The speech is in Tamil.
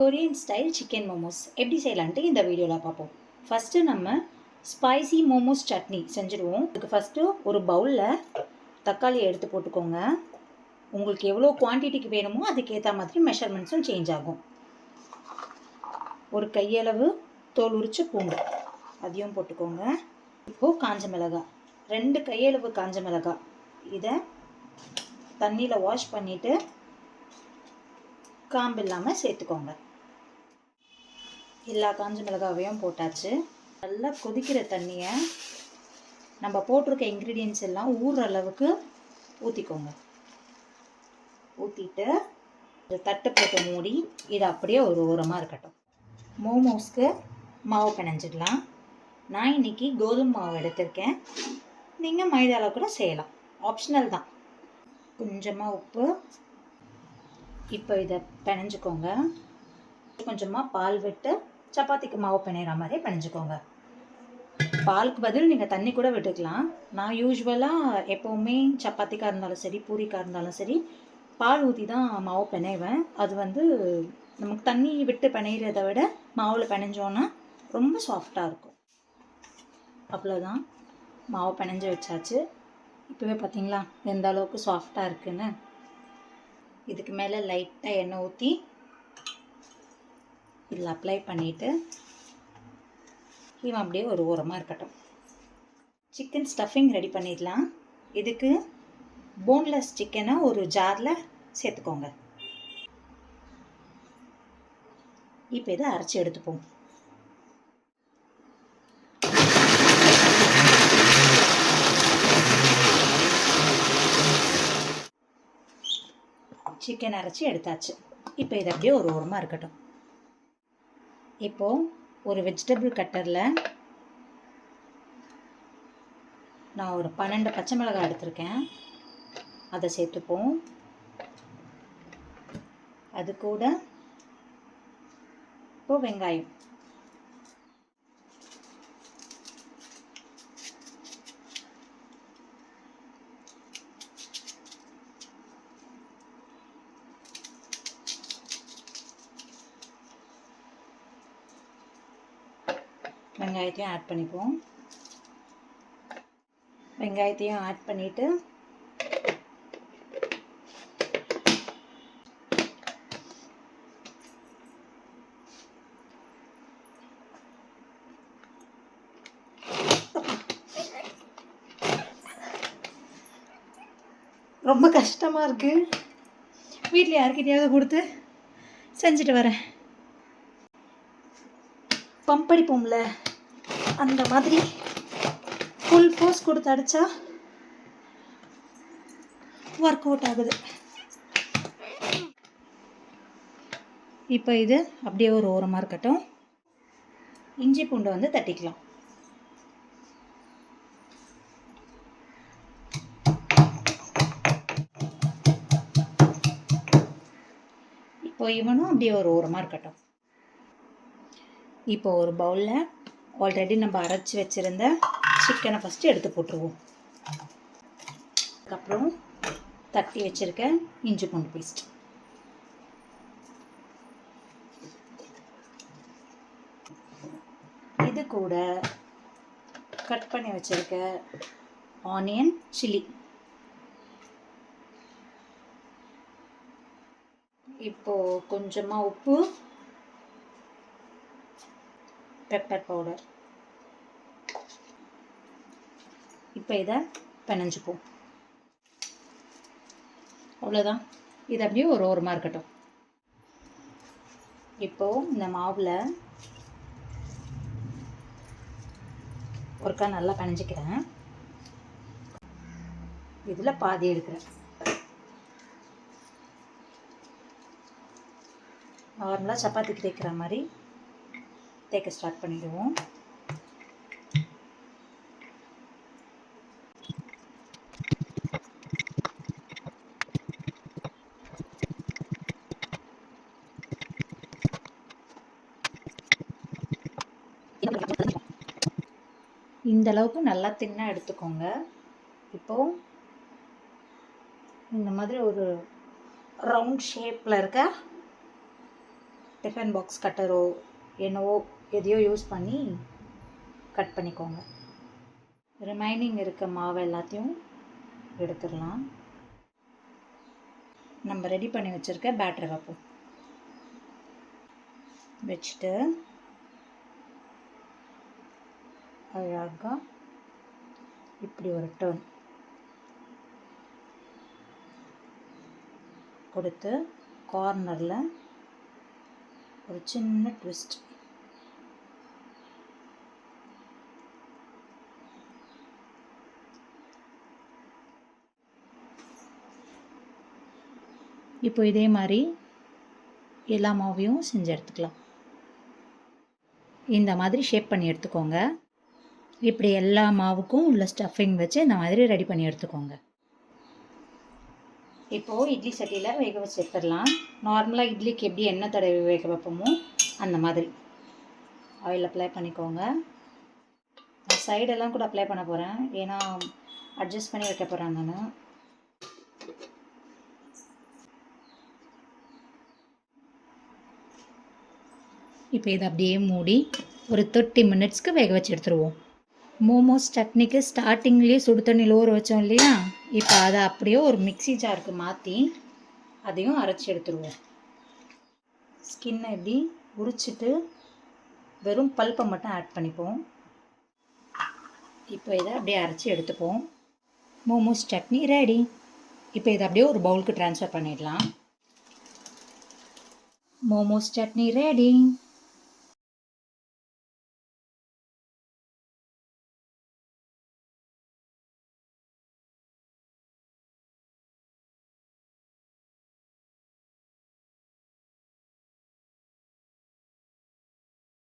கொரியன் ஸ்டைல் சிக்கன் மோமோஸ் எப்படி செய்யலான்ட்டு இந்த வீடியோவில் பார்ப்போம். ஃபஸ்ட்டு நம்ம ஸ்பைசி மோமோஸ் சட்னி செஞ்சுடுவோம். அதுக்கு ஃபஸ்ட்டு ஒரு பவுலில் தக்காளி எடுத்து போட்டுக்கோங்க. உங்களுக்கு எவ்வளோ குவான்டிட்டிக்கு வேணுமோ அதுக்கேற்ற மாதிரி மெஷர்மெண்ட்ஸும் சேஞ்ச் ஆகும். ஒரு கையளவு தோல் உரிச்ச பூண்டு அதையும் போட்டுக்கோங்க. இப்போது காஞ்ச மிளகாய் 2 கையளவு காஞ்ச மிளகாய், இதை தண்ணியில் வாஷ் பண்ணிவிட்டு காம்பு இல்லாமல் சேர்த்துக்கோங்க. எல்லா காஞ்ச மிளகாவையும் போட்டாச்சு. நல்லா கொதிக்கிற தண்ணியை நம்ம போட்டிருக்க இன்க்ரீடியன்ட்ஸ் எல்லாம் ஊறுற அளவுக்கு ஊற்றிக்கோங்க. ஊற்றிட்டு தட்டு போட்டு மூடி இது அப்படியே ஒரு ஓரமாக இருக்கட்டும். மோமோஸ்க்கு மாவு பிணைஞ்சிடலாம். நான் இன்றைக்கி கோதுமை மாவு எடுத்திருக்கேன். நீங்கள் மைதாவில் கூட செய்யலாம், ஆப்ஷனல் தான். கொஞ்சமாக உப்பு. இப்போ இதை பிணைஞ்சிக்கோங்க. கொஞ்சமாக பால் விட்டு சப்பாத்திக்கு மாவு பிணையிற மாதிரி பிணைஞ்சிக்கோங்க. பாலுக்கு பதில் நீங்கள் தண்ணி கூட விட்டுக்கலாம். நான் யூஸ்வலாக எப்போவுமே சப்பாத்திக்காக இருந்தாலும் சரி, பூரிக்காக இருந்தாலும் சரி, பால் ஊற்றி தான் மாவு பிணைவேன். அது நமக்கு தண்ணி விட்டு பிணையிறத விட மாவில் பிணைஞ்சோன்னா ரொம்ப சாஃப்டாக இருக்கும். அவ்வளோதான், மாவு பிணைஞ்சு வச்சாச்சு. இப்போவே பார்த்தீங்களா எந்த அளவுக்கு சாஃப்டாக இருக்குன்னு. இதுக்கு மேலே லைட்டாக எண்ணெய் ஊற்றி இதில் அப்ளை பண்ணிவிட்டு இவன் அப்படியே ஒரு ஓரமாக இருக்கட்டும். சிக்கன் ஸ்டஃபிங் ரெடி பண்ணிடலாம். இதுக்கு போன்லெஸ் சிக்கனை ஒரு ஜாரில் சேர்த்துக்கோங்க. இப்போ இதை அரைச்சி எடுத்துப்போம். சிக்கன் அரைச்சி எடுத்தாச்சு. இப்போ இது அப்படியே ஒரு ஓரமாக இருக்கட்டும். இப்போது ஒரு வெஜிடபிள் கட்டரில் நான் ஒரு 12 பச்சை மிளகாய் எடுத்திருக்கேன். அதை சேர்த்துப்போம். அது கூட இப்போது வெங்காயம், வெங்காயத்தையும் ஆட் பண்ணிப்போம். வெங்காயத்தையும் ஆட் பண்ணிவிட்டு ரொம்ப கஷ்டமாக இருக்குது. வீட்டில் யாருக்கிட்டையாவது கொடுத்து செஞ்சுட்டு வரேன். பம்ப் அடிப்போம்ல, அந்த மாதிரி ஃபுல் ஃபோர்ஸ் கொடுத்து அடித்தா ஒர்க் அவுட் ஆகுது. இப்போ இது அப்படியே ஒரு ஓரமாக இருக்கட்டும். இஞ்சி பூண்டு தட்டிக்கலாம். இப்போ இவனும் அப்படியே ஒரு ஓரமாக இருக்கட்டும். இப்போ ஒரு பவுலில் ஆல்ரெடி நம்ம அரைச்சி வச்சுருந்த சிக்கனை ஃபஸ்ட்டு எடுத்து போட்டுருவோம். அதுக்கப்புறம் தட்டி வச்சுருக்க இஞ்சி பூண்டு பேஸ்ட், இது கூட கட் பண்ணி வச்சுருக்க ஆனியன், சில்லி, இப்போது கொஞ்சமாக உப்பு, பெப்பர் பவுடர். இப்போ இதை பிணைஞ்சுப்போம். அவ்வளோதான், இது அப்படியே ஒரு ஓரமாக இருக்கட்டும். இப்போது இந்த மாவில் ஒருக்கா நல்லா பிணைஞ்சிக்கிறேன். இதில் பாதி எடுக்கிறேன். நார்மலாக சப்பாத்திக்கு தேய்க்கிற மாதிரி தேய்க்க ஸ்டார்ட் பண்ணிவிடுவோம். இந்த அளவுக்கு நல்லா தின்னாக எடுத்துக்கோங்க. இப்போது இந்த மாதிரி ஒரு ரவுண்ட் ஷேப்பில் இருக்க டிஃபன் பாக்ஸ் கட்டரோ என்னவோ எதையோ யூஸ் பண்ணி கட் பண்ணிக்கோங்க. ரிமைனிங் இருக்க மாவு எல்லாத்தையும் எடுத்துடலாம். நம்ம ரெடி பண்ணி வச்சுருக்க பேட்டரை வைப்போம். வச்சுட்டு அழகாக இப்படி ஒரு டர்ன் கொடுத்து கார்னரில் ஒரு சின்ன ட்விஸ்ட். இப்போ இதே மாதிரி எல்லா மாவையும் செஞ்சு எடுத்துக்கலாம். இந்த மாதிரி ஷேப் பண்ணி எடுத்துக்கோங்க. இப்படி எல்லா மாவுக்கும் உள்ள ஸ்டஃபிங் வச்சு இந்த மாதிரி ரெடி பண்ணி எடுத்துக்கோங்க. இப்போது இட்லி சட்டியில் வேக வச்சு எடுத்துடலாம். நார்மலாக இட்லிக்கு எப்படி எண்ணெய் தடவி வேக வைப்போமோ அந்த மாதிரி ஆயில் அப்ளை பண்ணிக்கோங்க. நான் சைடெல்லாம் கூட அப்ளை பண்ண போகிறேன், ஏன்னா அட்ஜஸ்ட் பண்ணி வைக்க போகிறேன் நான். இப்போ இதை அப்படியே மூடி ஒரு 30 மினிட்ஸ்க்கு வேக வச்சு எடுத்துருவோம். மோமோஸ் சட்னிக்கு ஸ்டார்டிங்லேயே சுடு தண்ணியில் ஊற வச்சோம் இல்லையா, இப்போ அதை அப்படியே ஒரு மிக்ஸி ஜாருக்கு மாற்றி அதையும் அரைச்சி எடுத்துருவோம். ஸ்கின்னை எப்படி உரிச்சிட்டு வெறும் பல்ப்பை மட்டும் ஆட் பண்ணிப்போம். இப்போ இதை அப்படியே அரைச்சி எடுத்துப்போம். மோமோஸ் சட்னி ரெடி. இப்போ இதை அப்படியே ஒரு பவுலுக்கு ட்ரான்ஸ்ஃபர் பண்ணிடலாம். மோமோஸ் சட்னி ரெடி.